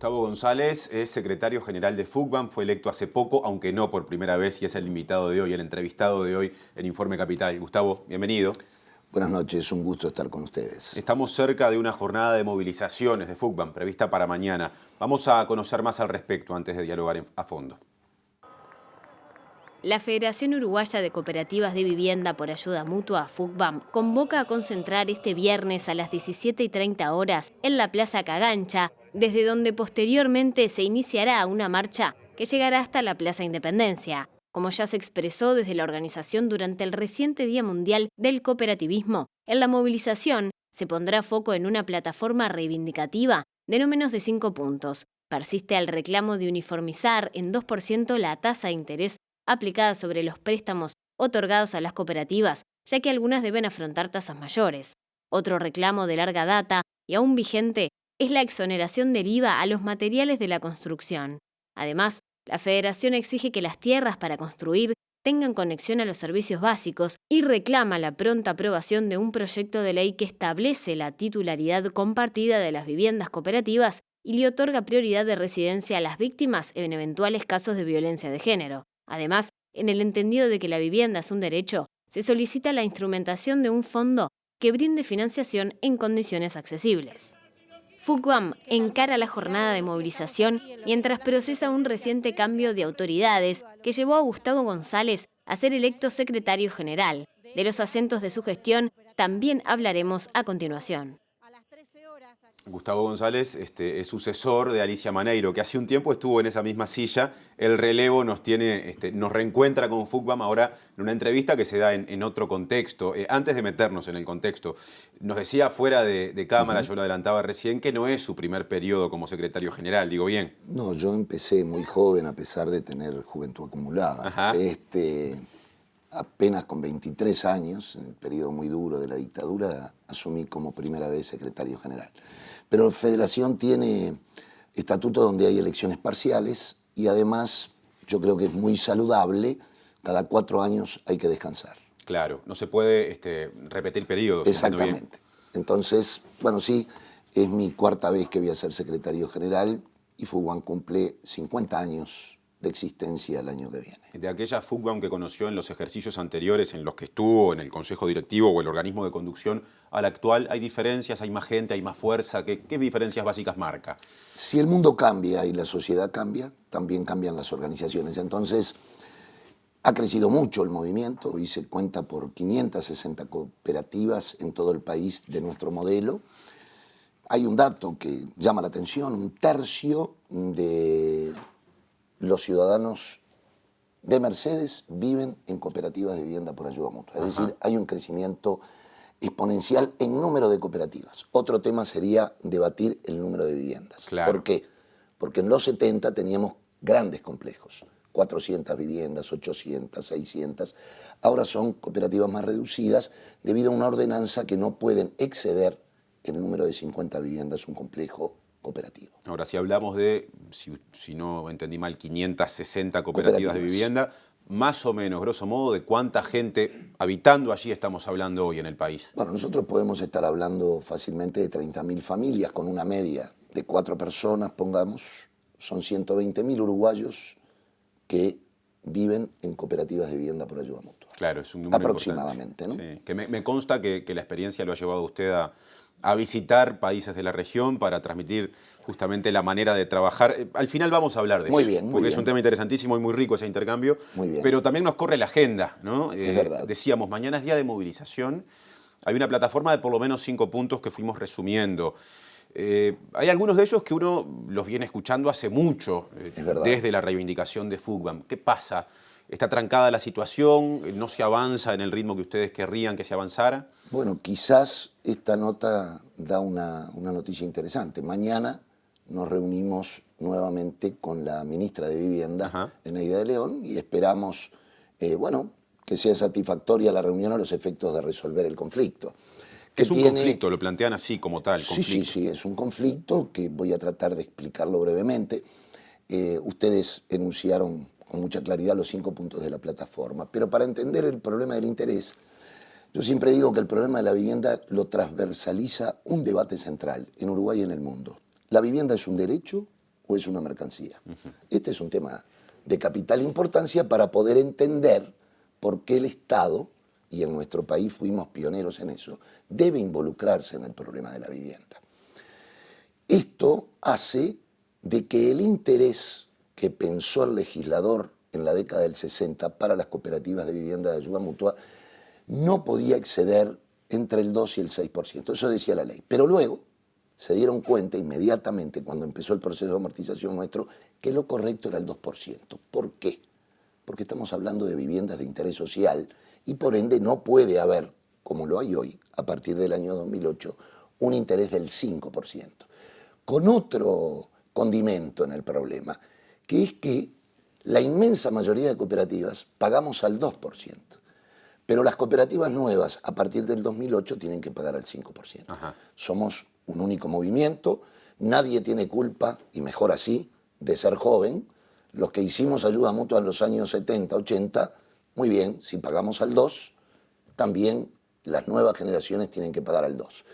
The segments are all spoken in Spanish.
Gustavo González es secretario general de FUCBAM, fue electo hace poco, aunque no por primera vez, y es el invitado de hoy, el entrevistado de hoy en Informe Capital. Gustavo, bienvenido. Buenas noches, un gusto estar con ustedes. Estamos cerca de una jornada de movilizaciones de FUCBAM prevista para mañana. Vamos a conocer más al respecto antes de dialogar a fondo. La Federación Uruguaya de Cooperativas de Vivienda por Ayuda Mutua, FUCBAM, convoca a concentrar este viernes a las 17:30 horas en la Plaza Cagancha, desde donde posteriormente se iniciará una marcha que llegará hasta la Plaza Independencia. Como ya se expresó desde la organización durante el reciente Día Mundial del Cooperativismo, en la movilización se pondrá foco en una plataforma reivindicativa de no menos de 5 puntos. Persiste el reclamo de uniformizar en 2% la tasa de interés aplicada sobre los préstamos otorgados a las cooperativas, ya que algunas deben afrontar tasas mayores. Otro reclamo de larga data y aún vigente es la exoneración del IVA a los materiales de la construcción. Además, la Federación exige que las tierras para construir tengan conexión a los servicios básicos y reclama la pronta aprobación de un proyecto de ley que establece la titularidad compartida de las viviendas cooperativas y le otorga prioridad de residencia a las víctimas en eventuales casos de violencia de género. Además, en el entendido de que la vivienda es un derecho, se solicita la instrumentación de un fondo que brinde financiación en condiciones accesibles. FUCBAM encara la jornada de movilización mientras procesa un reciente cambio de autoridades que llevó a Gustavo González a ser electo secretario general. De los acentos de su gestión también hablaremos a continuación. Gustavo González es sucesor de Alicia Maneiro, que hace un tiempo estuvo en esa misma silla. El relevo nos reencuentra con FUCBAM ahora en una entrevista que se da en otro contexto. Antes de meternos en el contexto, nos decía fuera de cámara, yo lo adelantaba recién, que no es su primer periodo como secretario general, digo bien. No, yo empecé muy joven a pesar de tener juventud acumulada. Ajá. Apenas con 23 años, en el periodo muy duro de la dictadura, asumí como primera vez secretario general. Pero la Federación tiene estatuto donde hay elecciones parciales y además yo creo que es muy saludable, cada 4 años hay que descansar. Claro, no se puede repetir periodos. Exactamente. Entonces, bueno, sí, es mi 4ª vez que voy a ser secretario general y FUCBAM cumple 50 años de existencia el año que viene. De aquella FUCBAM que conoció en los ejercicios anteriores, en los que estuvo en el Consejo Directivo o el organismo de conducción, a la actual, ¿hay diferencias? ¿Hay más gente? ¿Hay más fuerza? ¿Qué diferencias básicas marca? Si el mundo cambia y la sociedad cambia, también cambian las organizaciones. Entonces, ha crecido mucho el movimiento. Hoy se cuenta por 560 cooperativas en todo el país de nuestro modelo. Hay un dato que llama la atención: 1/3 de los ciudadanos de Mercedes viven en cooperativas de vivienda por ayuda mutua. Es decir, hay un crecimiento exponencial en número de cooperativas. Otro tema sería debatir el número de viviendas. Claro. ¿Por qué? Porque en los 70 teníamos grandes complejos, 400 viviendas, 800, 600. Ahora son cooperativas más reducidas debido a una ordenanza que no pueden exceder el número de 50 viviendas un complejo cooperativo. Ahora, si hablamos de, si no entendí mal, 560 cooperativas de vivienda, más o menos, grosso modo, ¿de cuánta gente habitando allí estamos hablando hoy en el país? Bueno, nosotros podemos estar hablando fácilmente de 30.000 familias con una media de 4 personas, pongamos. Son 120.000 uruguayos que viven en cooperativas de vivienda por ayuda mutua. Claro, es un número aproximadamente, importante, ¿no? Sí. Que me consta que la experiencia lo ha llevado a usted a visitar países de la región para transmitir justamente la manera de trabajar. Al final vamos a hablar de muy eso, bien, porque bien. Es un tema interesantísimo y muy rico ese intercambio. Muy bien. Pero también nos corre la agenda, ¿no? Es verdad. Decíamos, mañana es día de movilización. Hay una plataforma de por lo menos 5 puntos que fuimos resumiendo. Hay algunos de ellos que uno los viene escuchando hace mucho, desde la reivindicación de FUCBAM. ¿Qué pasa? ¿Está trancada la situación? ¿No se avanza en el ritmo que ustedes querrían que se avanzara? Bueno, quizás esta nota da una noticia interesante. Mañana nos reunimos nuevamente con la ministra de Vivienda, Eneida de León, y esperamos, que sea satisfactoria la reunión a los efectos de resolver el conflicto. Es un conflicto, lo plantean así como tal. Sí, es un conflicto que voy a tratar de explicarlo brevemente. Ustedes enunciaron con mucha claridad los 5 puntos de la plataforma, pero para entender el problema del interés, yo siempre digo que el problema de la vivienda lo transversaliza un debate central en Uruguay y en el mundo. La vivienda es un derecho o es una mercancía? Este es un tema de capital importancia para poder entender por qué el Estado, y en nuestro país fuimos pioneros en eso, debe involucrarse en el problema de la vivienda. Esto hace de que el interés que pensó el legislador en la década del 60 para las cooperativas de vivienda de ayuda mutua no podía exceder entre el 2 y el 6%. Eso decía la ley. Pero luego se dieron cuenta inmediatamente, cuando empezó el proceso de amortización nuestro, que lo correcto era el 2%. ¿Por qué? Porque estamos hablando de viviendas de interés social y por ende no puede haber, como lo hay hoy, a partir del año 2008, un interés del 5%. Con otro condimento en el problema, que es que la inmensa mayoría de cooperativas pagamos al 2%, pero las cooperativas nuevas a partir del 2008 tienen que pagar al 5%. Ajá. Somos un único movimiento, nadie tiene culpa, y mejor así, de ser joven. Los que hicimos ayuda mutua en los años 70, 80, muy bien, si pagamos al 2, también las nuevas generaciones tienen que pagar al 2.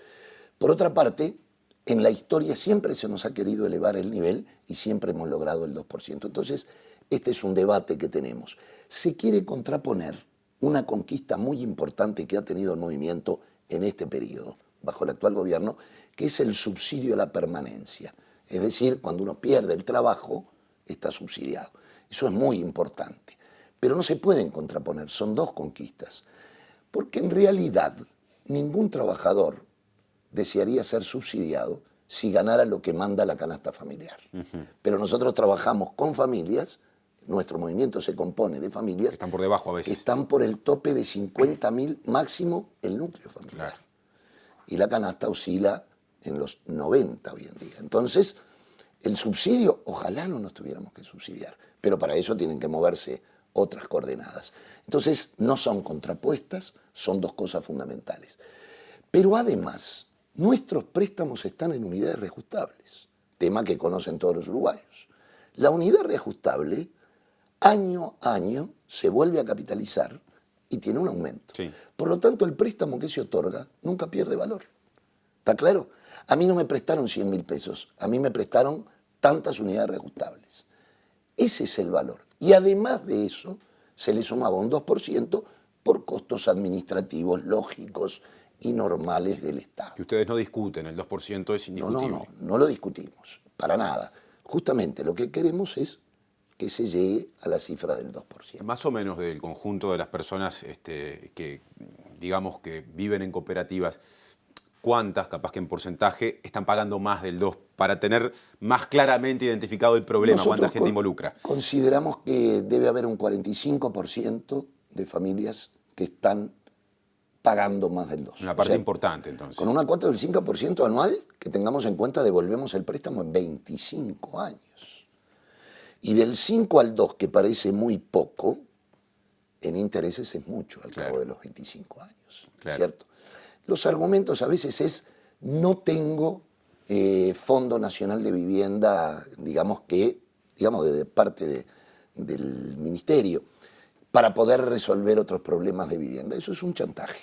Por otra parte, en la historia siempre se nos ha querido elevar el nivel y siempre hemos logrado el 2%. Entonces, este es un debate que tenemos. Se quiere contraponer una conquista muy importante que ha tenido el movimiento en este periodo, bajo el actual gobierno, que es el subsidio a la permanencia. Es decir, cuando uno pierde el trabajo, está subsidiado. Eso es muy importante. Pero no se pueden contraponer, son dos conquistas. Porque en realidad ningún trabajador desearía ser subsidiado si ganara lo que manda la canasta familiar. Pero nosotros trabajamos con familias, nuestro movimiento se compone de familias están por debajo a veces, que están por el tope de 50.000 máximo el núcleo familiar. Claro. Y la canasta oscila en los 90 hoy en día. Entonces, el subsidio, ojalá no nos tuviéramos que subsidiar, pero para eso tienen que moverse otras coordenadas. Entonces, no son contrapuestas, son dos cosas fundamentales. Pero además, nuestros préstamos están en unidades reajustables, tema que conocen todos los uruguayos. La unidad reajustable, año a año, se vuelve a capitalizar y tiene un aumento. Sí. Por lo tanto, el préstamo que se otorga nunca pierde valor. ¿Está claro? A mí no me prestaron 100.000 pesos, a mí me prestaron tantas unidades reajustables. Ese es el valor. Y además de eso, se le sumaba un 2% por costos administrativos lógicos y normales del Estado. Que ustedes no discuten, el 2% es indiscutible. No lo discutimos, para nada. Justamente lo que queremos es que se llegue a la cifra del 2%. Más o menos del conjunto de las personas que, digamos, que viven en cooperativas, ¿cuántas, capaz que en porcentaje, están pagando más del 2%? Para tener más claramente identificado el problema, nosotros ¿cuánta gente involucra? Consideramos que debe haber un 45% de familias que están pagando más del 2%. Una parte importante, entonces. Con una cuota del 5% anual, que tengamos en cuenta, devolvemos el préstamo en 25 años. Y del 5 al 2, que parece muy poco, en intereses es mucho al cabo de los 25 años, ¿cierto? Los argumentos a veces es, no tengo Fondo Nacional de Vivienda, digamos, de parte del Ministerio, para poder resolver otros problemas de vivienda. Eso es un chantaje.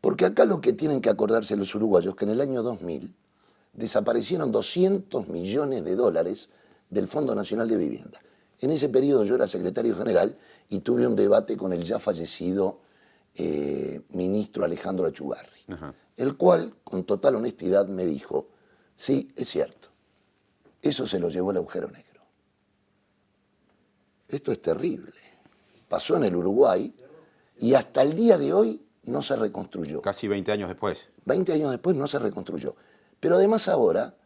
Porque acá lo que tienen que acordarse los uruguayos, que en el año 2000 desaparecieron 200 millones de dólares del Fondo Nacional de Vivienda. En ese periodo yo era secretario general y tuve un debate con el ya fallecido ministro Alejandro Achugarri, el cual, con total honestidad, me dijo, sí, es cierto, eso se lo llevó el agujero negro. Esto es terrible. Pasó en el Uruguay y hasta el día de hoy no se reconstruyó. Casi 20 años después. 20 años después no se reconstruyó. Pero además ahora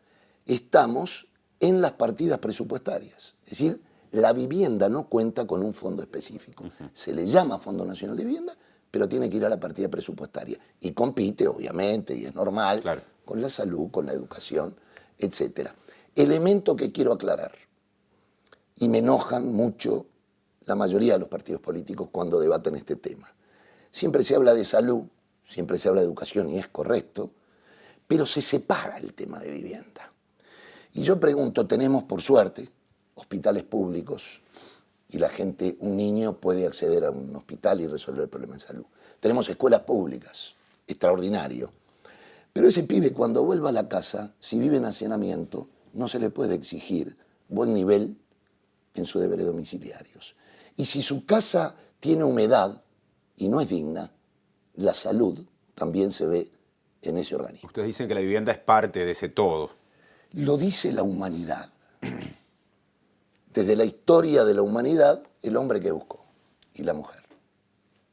estamos en las partidas presupuestarias. Es decir, la vivienda no cuenta con un fondo específico. Se le llama Fondo Nacional de Vivienda, pero tiene que ir a la partida presupuestaria. Y compite, obviamente, y es normal, con la salud, con la educación, etc. Elemento que quiero aclarar, y me enojan mucho la mayoría de los partidos políticos cuando debaten este tema. Siempre se habla de salud, siempre se habla de educación, y es correcto, pero se separa el tema de vivienda. Y yo pregunto, tenemos por suerte hospitales públicos y la gente, un niño puede acceder a un hospital y resolver el problema de salud. Tenemos escuelas públicas, extraordinario. Pero ese pibe cuando vuelva a la casa, si vive en hacinamiento, no se le puede exigir buen nivel en sus deberes domiciliarios. Y si su casa tiene humedad y no es digna, la salud también se ve en ese organismo. Ustedes dicen que la vivienda es parte de ese todo. Lo dice la humanidad. Desde la historia de la humanidad, el hombre que buscó y la mujer,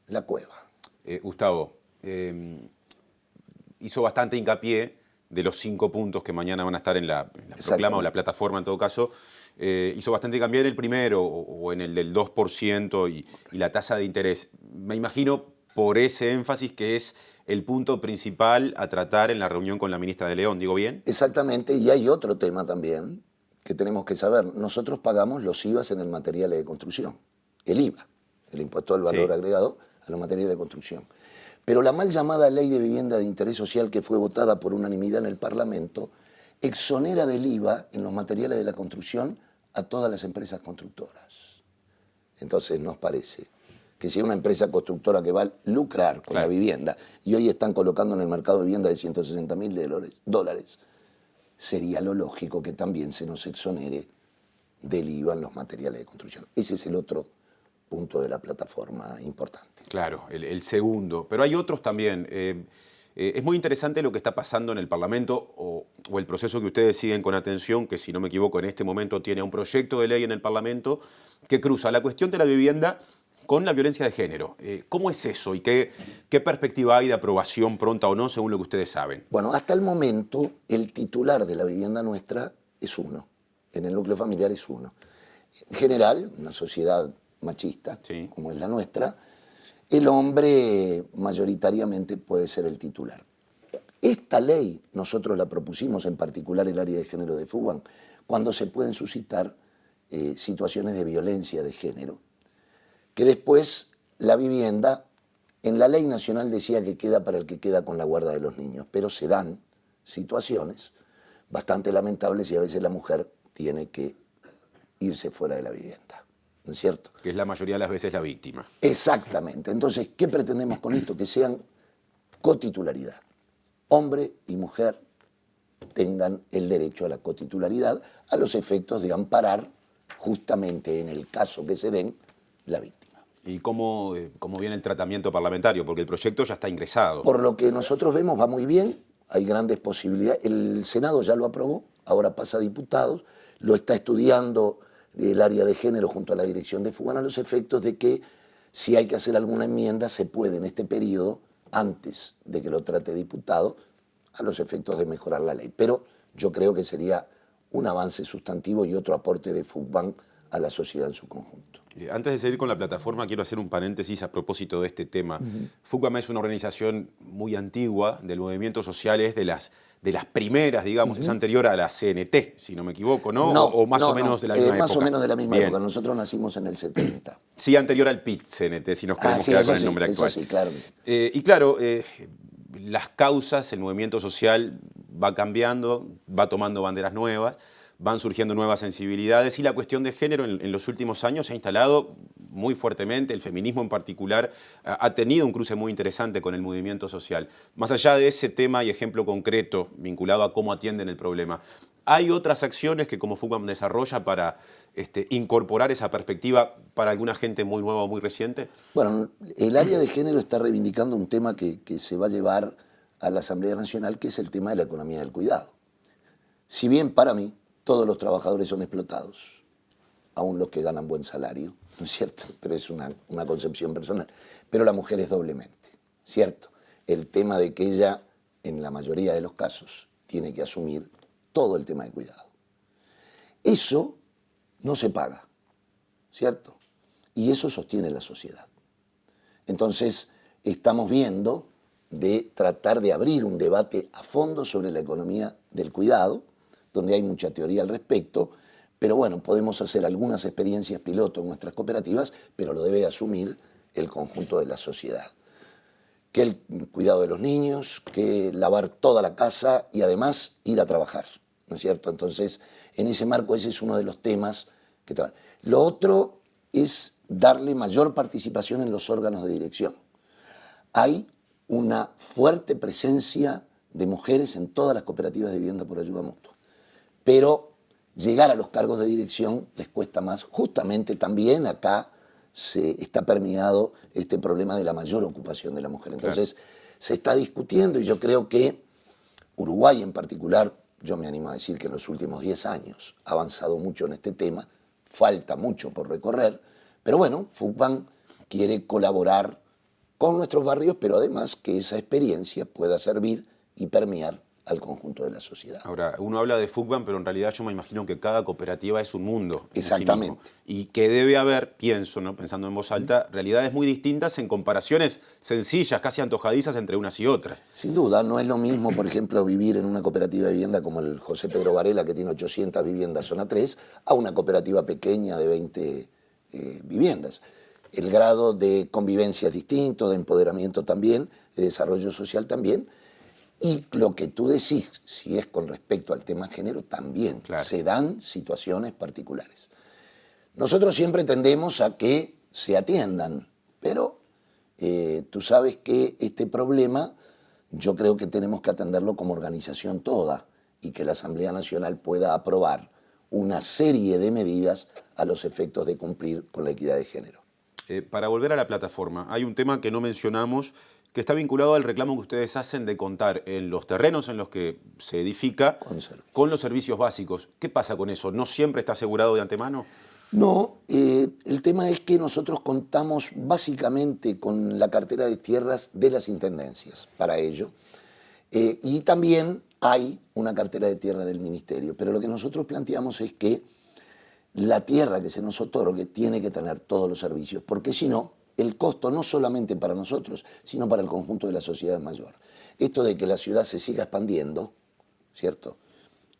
la cueva. Gustavo, hizo bastante hincapié de los 5 puntos que mañana van a estar en la proclama o la plataforma en todo caso. Hizo bastante hincapié en el primero o en el del 2% y la tasa de interés. Me imagino por ese énfasis que es el punto principal a tratar en la reunión con la ministra de León, ¿digo bien? Exactamente, y hay otro tema también que tenemos que saber. Nosotros pagamos los IVAs en el material de construcción, el IVA, el impuesto al valor agregado a los materiales de construcción. Pero la mal llamada Ley de Vivienda de Interés Social, que fue votada por unanimidad en el Parlamento, exonera del IVA en los materiales de la construcción a todas las empresas constructoras. Entonces nos parece que si una empresa constructora que va a lucrar con la vivienda y hoy están colocando en el mercado de vivienda de $160.000, sería lo lógico que también se nos exonere del IVA en los materiales de construcción. Ese es el otro punto de la plataforma importante. Claro, el segundo. Pero hay otros también. Es muy interesante lo que está pasando en el Parlamento o el proceso que ustedes siguen con atención, que si no me equivoco en este momento tiene un proyecto de ley en el Parlamento que cruza la cuestión de la vivienda con la violencia de género. ¿Cómo es eso y qué perspectiva hay de aprobación pronta o no, según lo que ustedes saben? Bueno, hasta el momento el titular de la vivienda nuestra es uno. En el núcleo familiar es uno. En general, una sociedad machista, como es la nuestra, el hombre mayoritariamente puede ser el titular. Esta ley nosotros la propusimos, en particular el área de género de FUBAM, cuando se pueden suscitar situaciones de violencia de género, que después la vivienda, en la ley nacional decía que queda para el que queda con la guarda de los niños, pero se dan situaciones bastante lamentables y a veces la mujer tiene que irse fuera de la vivienda, ¿no es cierto? Que es la mayoría de las veces la víctima. Exactamente. Entonces, ¿qué pretendemos con esto? Que sean cotitularidad. Hombre y mujer tengan el derecho a la cotitularidad a los efectos de amparar justamente en el caso que se den la víctima. ¿Y cómo viene el tratamiento parlamentario? Porque el proyecto ya está ingresado. Por lo que nosotros vemos va muy bien, hay grandes posibilidades. El Senado ya lo aprobó, ahora pasa a diputados, lo está estudiando el área de género junto a la dirección de FUBAM a los efectos de que si hay que hacer alguna enmienda se puede en este periodo, antes de que lo trate diputado, a los efectos de mejorar la ley. Pero yo creo que sería un avance sustantivo y otro aporte de FUBAM a la sociedad en su conjunto. Antes de seguir con la plataforma, quiero hacer un paréntesis a propósito de este tema. FUBAM es una organización muy antigua del movimiento social, es de las primeras, digamos, es anterior a la CNT, si no me equivoco, ¿no? O más o menos de la misma época. Más o menos de la misma época. Nosotros nacimos en el 70. Sí, anterior al PIT-CNT, si nos queremos quedar con el nombre actual. Eso sí, claro. Y claro, las causas, el movimiento social va cambiando, va tomando banderas nuevas, van surgiendo nuevas sensibilidades y la cuestión de género en los últimos años se ha instalado muy fuertemente, el feminismo en particular ha tenido un cruce muy interesante con el movimiento social. Más allá de ese tema y ejemplo concreto vinculado a cómo atienden el problema, ¿hay otras acciones que como FUBAM desarrolla para incorporar esa perspectiva para alguna gente muy nueva o muy reciente? Bueno, el área de género está reivindicando un tema que se va a llevar a la Asamblea Nacional, que es el tema de la economía del cuidado. Si bien para mí todos los trabajadores son explotados, aún los que ganan buen salario, ¿no es cierto? Pero es una concepción personal. Pero la mujer es doblemente, ¿cierto? El tema de que ella, en la mayoría de los casos, tiene que asumir todo el tema de cuidado. Eso no se paga, ¿cierto? Y eso sostiene la sociedad. Entonces, estamos viendo de tratar de abrir un debate a fondo sobre la economía del cuidado, donde hay mucha teoría al respecto, pero bueno, podemos hacer algunas experiencias piloto en nuestras cooperativas, pero lo debe asumir el conjunto de la sociedad. Que el cuidado de los niños, que lavar toda la casa y además ir a trabajar, ¿no es cierto? Entonces, en ese marco ese es uno de los temas que trabajan. Lo otro es darle mayor participación en los órganos de dirección. Hay una fuerte presencia de mujeres en todas las cooperativas de vivienda por ayuda mutua. Pero llegar a los cargos de dirección les cuesta más. Justamente también acá se está permeado este problema de la mayor ocupación de la mujer. Entonces, se está discutiendo y yo creo que Uruguay en particular, yo me animo a decir que en los últimos 10 años ha avanzado mucho en este tema, falta mucho por recorrer, pero bueno, FUCBAM quiere colaborar con nuestros barrios, pero además que esa experiencia pueda servir y permear al conjunto de la sociedad. Ahora, uno habla de FUCBAM, pero en realidad yo me imagino que cada cooperativa es un mundo. Exactamente. Sí mismo. Y que debe haber, pienso, ¿no?, pensando en voz alta, realidades muy distintas en comparaciones sencillas, casi antojadizas entre unas y otras. Sin duda, no es lo mismo, por ejemplo, vivir en una cooperativa de vivienda como el José Pedro Varela, que tiene 800 viviendas zona 3, a una cooperativa pequeña de 20 viviendas. El grado de convivencia es distinto, de empoderamiento también, de desarrollo social también. Y lo que tú decís, si es con respecto al tema género, también se dan situaciones particulares. Nosotros siempre tendemos a que se atiendan, pero tú sabes que este problema yo creo que tenemos que atenderlo como organización toda y que la Asamblea Nacional pueda aprobar una serie de medidas a los efectos de cumplir con la equidad de género. Para volver a la plataforma, hay un tema que no mencionamos que está vinculado al reclamo que ustedes hacen de contar en los terrenos en los que se edifica con los servicios básicos. ¿Qué pasa con eso? ¿No siempre está asegurado de antemano? No, el tema es que nosotros contamos básicamente con la cartera de tierras de las intendencias para ello. Y también hay una cartera de tierra del ministerio. Pero lo que nosotros planteamos es que la tierra que se nos otorgue tiene que tener todos los servicios, porque si no, el costo no solamente para nosotros, sino para el conjunto de la sociedad es mayor. Esto de que la ciudad se siga expandiendo, ¿cierto?,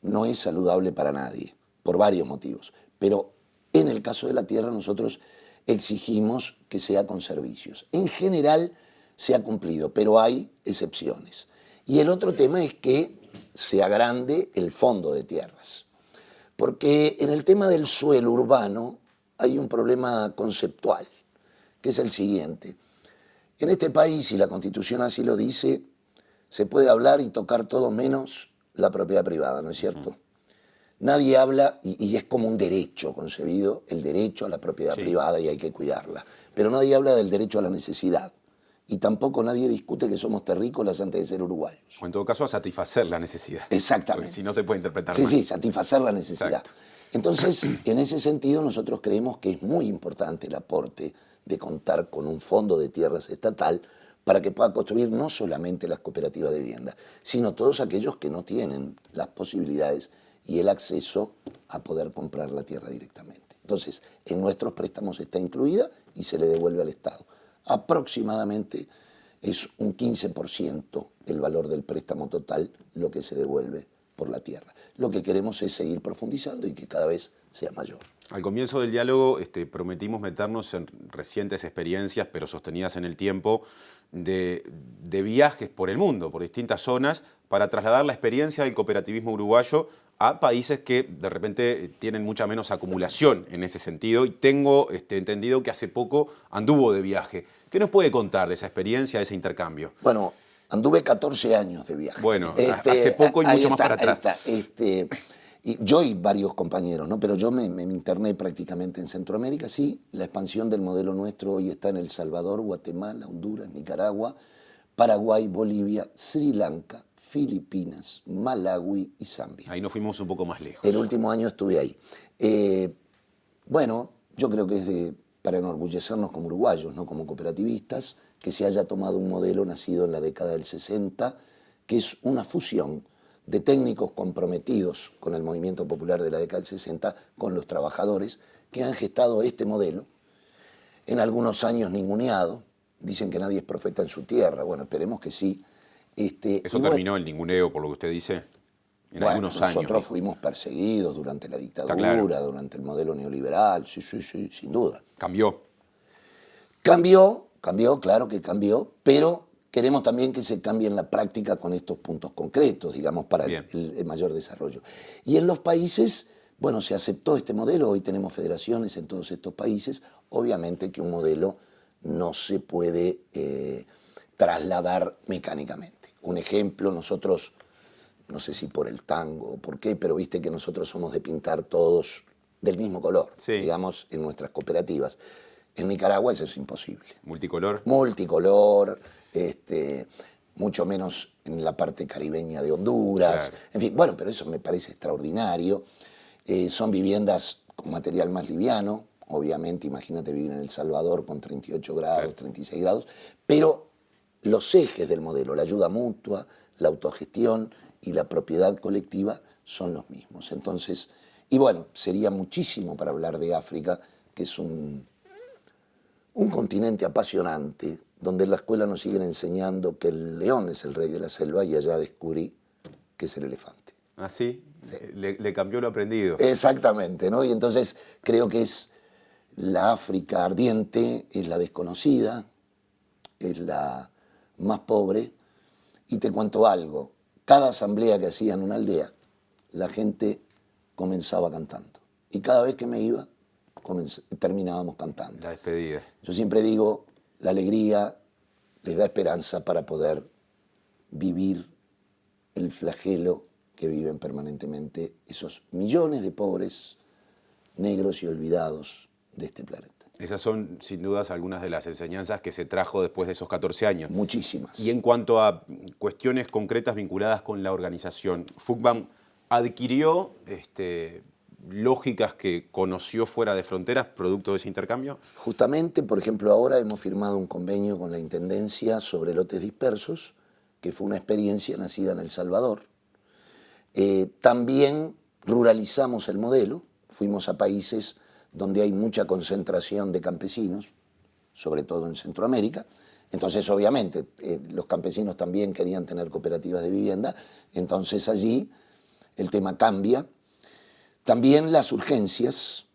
no es saludable para nadie, por varios motivos. Pero en el caso de la tierra nosotros exigimos que sea con servicios. En general se ha cumplido, pero hay excepciones. Y el otro tema es que se agrande el fondo de tierras. Porque en el tema del suelo urbano hay un problema conceptual, que es el siguiente. En este país, y la Constitución así lo dice, se puede hablar y tocar todo menos la propiedad privada, ¿no es cierto? Nadie habla, y es como un derecho concebido, el derecho a la propiedad privada y hay que cuidarla. Pero nadie habla del derecho a la necesidad. Y tampoco nadie discute que somos terrícolas antes de ser uruguayos. O en todo caso a satisfacer la necesidad. Exactamente. Porque si no se puede interpretar mal. Sí, satisfacer la necesidad. Exacto. Entonces, en ese sentido, nosotros creemos que es muy importante el aporte de contar con un fondo de tierras estatal para que pueda construir no solamente las cooperativas de vivienda, sino todos aquellos que no tienen las posibilidades y el acceso a poder comprar la tierra directamente. Entonces, en nuestros préstamos está incluida y se le devuelve al Estado. Aproximadamente es un 15% el valor del préstamo total lo que se devuelve por la tierra. Lo que queremos es seguir profundizando y que cada vez sea mayor. Al comienzo del diálogo prometimos meternos en recientes experiencias, pero sostenidas en el tiempo, de viajes por el mundo, por distintas zonas, para trasladar la experiencia del cooperativismo uruguayo a países que de repente tienen mucha menos acumulación en ese sentido. Y tengo entendido que hace poco anduvo de viaje. ¿Qué nos puede contar de esa experiencia, de ese intercambio? Bueno, anduve 14 años de viaje. Bueno, hace poco y mucho más para atrás. Y yo y varios compañeros, ¿no? Pero yo me interné prácticamente en Centroamérica. Sí, la expansión del modelo nuestro hoy está en El Salvador, Guatemala, Honduras, Nicaragua, Paraguay, Bolivia, Sri Lanka, Filipinas, Malawi y Zambia. Ahí nos fuimos un poco más lejos. El último año estuve ahí. Bueno, yo creo que es para enorgullecernos como uruguayos, no como cooperativistas, que se haya tomado un modelo nacido en la década del 60, que es una fusión de técnicos comprometidos con el movimiento popular de la década del 60, con los trabajadores, que han gestado este modelo, en algunos años ninguneado. Dicen que nadie es profeta en su tierra. Bueno, esperemos que sí. ¿Eso terminó el ninguneo, por lo que usted dice? En algunos años. Nosotros fuimos perseguidos durante la dictadura, durante el modelo neoliberal, sí, sin duda. ¿Cambió? Cambió, claro que cambió, pero queremos también que se cambie en la práctica con estos puntos concretos, digamos, para el mayor desarrollo. Y en los países, bueno, se aceptó este modelo, hoy tenemos federaciones en todos estos países, obviamente que un modelo no se puede trasladar mecánicamente. Un ejemplo, nosotros no sé si por el tango o por qué, pero viste que nosotros somos de pintar todos del mismo color, Sí. digamos, en nuestras cooperativas. En Nicaragua eso es imposible. Multicolor. Multicolor, mucho menos en la parte caribeña de Honduras. Claro. En fin, bueno, pero eso me parece extraordinario. Son viviendas con material más liviano, obviamente, imagínate vivir en El Salvador con 38 grados, Claro. 36 grados, pero los ejes del modelo, la ayuda mutua, la autogestión y la propiedad colectiva son los mismos. Entonces, y bueno, sería muchísimo para hablar de África, que es un continente apasionante, donde en la escuela nos siguen enseñando que el león es el rey de la selva y allá descubrí que es el elefante. ¿Ah, sí? Sí. Le cambió lo aprendido. Exactamente, ¿no? Y entonces creo que es la África ardiente, es la desconocida, es la más pobre. Y te cuento algo, cada asamblea que hacía en una aldea, la gente comenzaba cantando. Y cada vez que me iba, terminábamos cantando. La despedida. Yo siempre digo, la alegría les da esperanza para poder vivir el flagelo que viven permanentemente esos millones de pobres, negros y olvidados de este planeta. Esas son, sin dudas, algunas de las enseñanzas que se trajo después de esos 14 años. Muchísimas. Y en cuanto a cuestiones concretas vinculadas con la organización, FUCBAM adquirió lógicas que conoció fuera de fronteras producto de ese intercambio. Justamente, por ejemplo, ahora hemos firmado un convenio con la Intendencia sobre lotes dispersos, que fue una experiencia nacida en El Salvador. También ruralizamos el modelo, fuimos a países donde hay mucha concentración de campesinos, sobre todo en Centroamérica. Entonces, obviamente, los campesinos también querían tener cooperativas de vivienda, entonces allí el tema cambia. También las urgencias.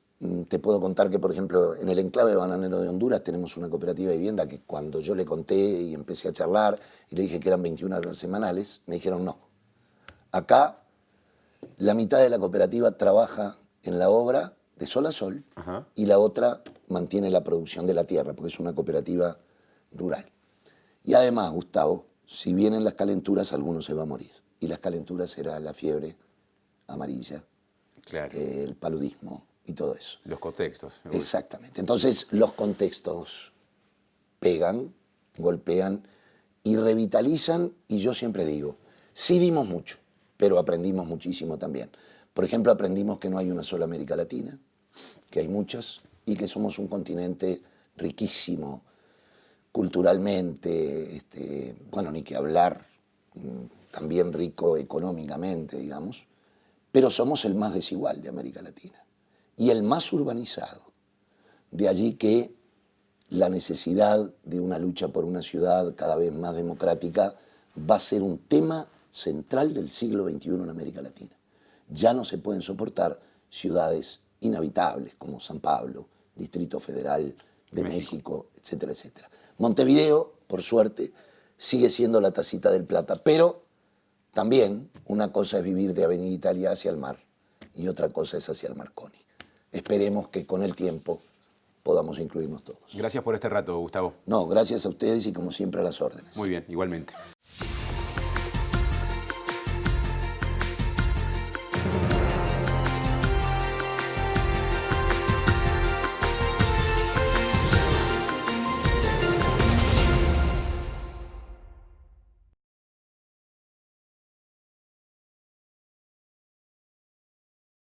Te puedo contar que, por ejemplo, en el enclave bananero de Honduras tenemos una cooperativa de vivienda que cuando yo le conté y empecé a charlar y le dije que eran 21 horas semanales, me dijeron no. Acá la mitad de la cooperativa trabaja en la obra de sol a sol. Ajá. Y la otra mantiene la producción de la tierra, porque es una cooperativa rural. Y además, Gustavo, si vienen las calenturas, alguno se va a morir. Y las calenturas era la fiebre amarilla, Claro. El paludismo y todo eso. Los contextos. Exactamente. Entonces, los contextos pegan, golpean y revitalizan. Y yo siempre digo, sí dimos mucho, pero aprendimos muchísimo también. Por ejemplo, aprendimos que no hay una sola América Latina, que hay muchas, y que somos un continente riquísimo culturalmente, bueno, ni que hablar, también rico económicamente, digamos, pero somos el más desigual de América Latina y el más urbanizado. De allí que la necesidad de una lucha por una ciudad cada vez más democrática va a ser un tema central del siglo XXI en América Latina. Ya no se pueden soportar ciudades inhabitables como San Pablo, Distrito Federal de México, etcétera, etcétera. Montevideo, por suerte, sigue siendo la tacita del Plata, pero también una cosa es vivir de Avenida Italia hacia el mar y otra cosa es hacia el Marconi. Esperemos que con el tiempo podamos incluirnos todos. Gracias por este rato, Gustavo. No, gracias a ustedes y como siempre a las órdenes. Muy bien, igualmente.